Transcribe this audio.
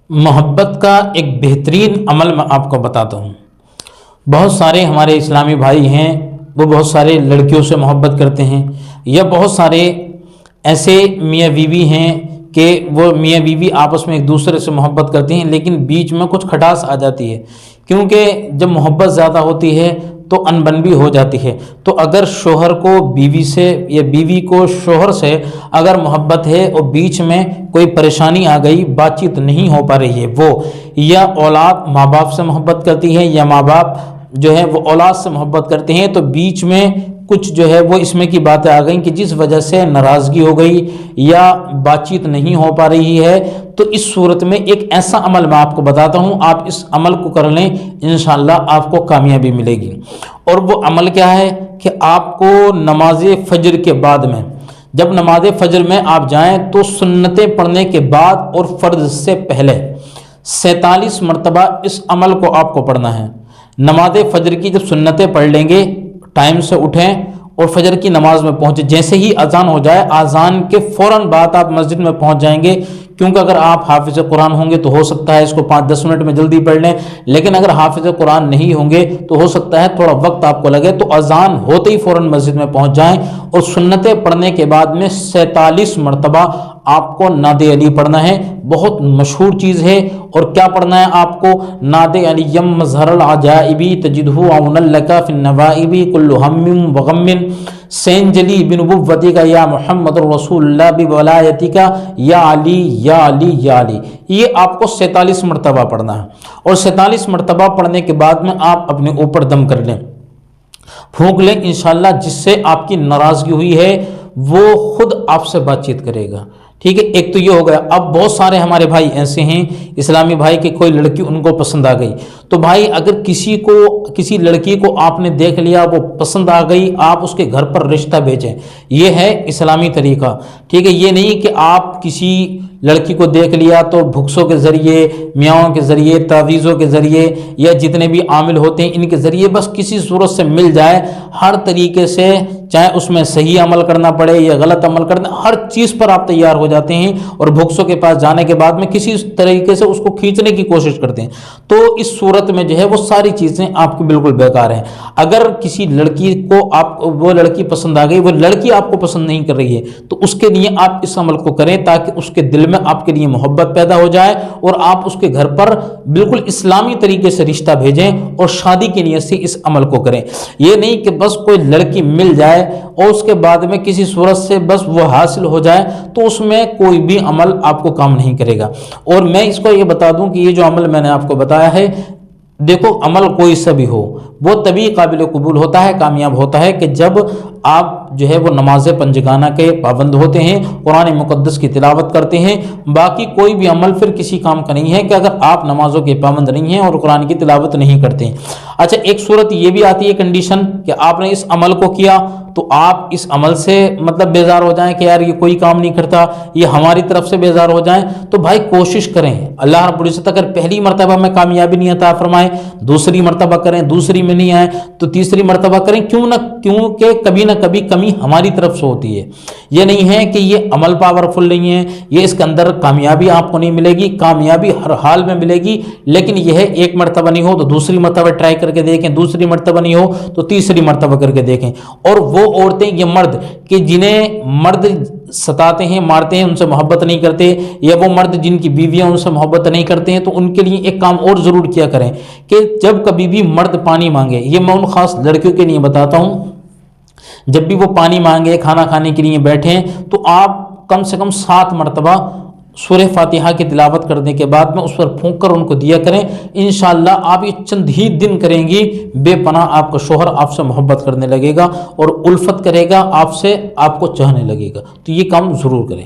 मोहब्बत का एक बेहतरीन अमल मैं आपको बताता हूँ। बहुत सारे हमारे इस्लामी भाई हैं, वो बहुत सारे लड़कियों से मोहब्बत करते हैं, या बहुत सारे ऐसे मियाँ बीवी हैं कि वो मियाँ बीवी आपस में एक दूसरे से मोहब्बत करते हैं, लेकिन बीच में कुछ खटास आ जाती है, क्योंकि जब मोहब्बत ज़्यादा होती है तो अनबन भी हो जाती है। तो अगर शोहर को बीवी से या बीवी को शोहर से अगर मोहब्बत है और बीच में कोई परेशानी आ गई, बातचीत नहीं हो पा रही है, वो या औलाद माँ बाप से मोहब्बत करती है या माँ बाप जो है वो औलाद से मोहब्बत करते हैं, तो बीच में कुछ जो है वो इसमें की बातें आ गई कि जिस वजह से नाराज़गी हो गई या बातचीत नहीं हो पा रही है, तो इस सूरत में एक ऐसा अमल मैं आपको बताता हूँ, आप इस अमल को कर लें, इंशाअल्लाह आपको कामयाबी मिलेगी। और वो अमल क्या है कि आपको नमाज फजर के बाद में, जब नमाज फजर में आप जाएं तो सुन्नतें पढ़ने के बाद और फ़र्ज से पहले 47 मरतबा इस अमल को आपको पढ़ना है। नमाज फजर की जब सुन्नतें पढ़ लेंगे, टाइम से उठें और फजर की नमाज में पहुंचे। जैसे ही अजान हो जाए, अजान के फ़ौरन बाद आप मस्जिद में पहुंच जाएंगे, क्योंकि अगर आप हाफिज़ कुरान होंगे तो हो सकता है इसको 5-10 मिनट में जल्दी पढ़ लें, लेकिन अगर हाफिज़ कुरान नहीं होंगे तो हो सकता है थोड़ा वक्त आपको लगे। तो अजान होते ही फ़ौरन मस्जिद में पहुंच जाएं और सुन्नतें पढ़ने के बाद में 47 मरतबा आपको नादे अली पढ़ना है। बहुत मशहूर चीज़ है। और क्या पढ़ना है आपको? नादे अलियम मज़हरल अजाइबी तजिदहु औनल लका फिन नवाइबी कुल्लु हम्मिन व गम्मिन सैनजली बिनुबुव्वती का या मुहम्मद रसूलुल्लाह बिवलायती का या अली या अली या अली। ये आपको 47 मरतबा पढ़ना है। और 47 मरतबा पढ़ने के बाद में आप अपने ऊपर दम कर लें, फूंक लें, इंशाअल्लाह जिससे आपकी नाराज़गी हुई है वो खुद आपसे बातचीत करेगा। ठीक है, एक तो ये हो गया। अब बहुत सारे हमारे भाई ऐसे हैं इस्लामी भाई कि कोई लड़की उनको पसंद आ गई, तो भाई अगर किसी लड़की को आपने देख लिया, वो पसंद आ गई, आप उसके घर पर रिश्ता भेजें। ये है इस्लामी तरीका। ठीक है, ये नहीं कि आप किसी लड़की को देख लिया तो भुक्सों के ज़रिए, मियाँओं के ज़रिए, तावीज़ों के ज़रिए या जितने भी आमिल होते हैं इनके ज़रिए बस किसी सूरत से मिल जाए, हर तरीके से, चाहे उसमें सही अमल करना पड़े या गलत अमल करना, हर चीज़ पर आप तैयार हो जाते हैं और भुक्सों के पास जाने के बाद में किसी तरीके से उसको खींचने की कोशिश करते हैं। तो इस सूरत में जो है वो सारी चीज़ें आपकी बिल्कुल बेकार हैं। अगर किसी लड़की को वो लड़की पसंद आ गई, वो लड़की आपको पसंद नहीं कर रही है, तो उसके लिए आप इस अमल को करें ताकि उसके दिल में आपके लिए मोहब्बत पैदा हो जाए और आप उसके घर पर बिल्कुल इस्लामी तरीके से रिश्ता भेजें और शादी की नीयत से इस अमल को करें। ये नहीं कि बस कोई लड़की मिल जाए और उसके बाद में किसी सूरत से बस वो हासिल हो जाए, तो उसमें कोई भी अमल आपको काम नहीं करेगा। और मैं इसको ये बता दूं कि ये जो अमल मैंने आपको बताया है, देखो अमल कोई सा भी हो वो तभी काबिल कबूल होता है, कामयाब होता है कि जब आप जो है वो नमाज पंजगाना के पाबंद होते हैं, कुरान मुकद्दस की तिलावत करते हैं। बाकी कोई भी अमल फिर किसी काम का नहीं है कि अगर आप नमाजों के पाबंद नहीं हैं और कुरान की तिलावत नहीं करते हैं। अच्छा, एक सूरत ये भी आती है कंडीशन कि आपने इस अमल को किया तो आप इस अमल से मतलब बेजार हो जाएं कि यार ये कोई काम नहीं करता, ये हमारी तरफ से बेजार हो जाएं। तो भाई कोशिश करें, अल्लाह रब्बुल इज्जत अगर पहली मरतबा में कामयाबी नहीं अता फरमाए, दूसरी मरतबा करें, दूसरी में नहीं आए तो तीसरी मरतबा करें। क्योंकि कभी ना कभी कमी हमारी तरफ से होती है। ये नहीं है कि ये अमल पावरफुल नहीं है, ये इसके अंदर कामयाबी आपको नहीं मिलेगी, कामयाबी हर हाल में मिलेगी। लेकिन यह है एक मरतबा नहीं हो तो दूसरी मरतबा ट्राई करके देखें, दूसरी मरतबा नहीं हो तो तीसरी मरतबा करके देखें। और वो औरतें, ये मर्द कि जिन्हें मर्द सताते हैं, मारते हैं, उनसे मोहब्बत नहीं करते, या वो मर्द जिनकी बीवियां उनसे मोहब्बत नहीं करते हैं, तो उनके लिए एक काम और ज़रूर किया करें कि जब कभी भी मर्द पानी मांगे, ये मैं उन खास लड़कियों के लिए बताता हूँ, जब भी वो पानी मांगे, खाना खाने के लिए बैठें, तो आप कम से कम 7 मरतबा सूरह फातिहा की तिलावत करने के बाद में उस पर फूंक कर उनको दिया करें। इंशाअल्लाह आप ये चंद ही दिन करेंगी, बेपनाह आपका शोहर आपसे मोहब्बत करने लगेगा और उल्फत करेगा आपसे, आपको चाहने लगेगा। तो ये काम ज़रूर करें।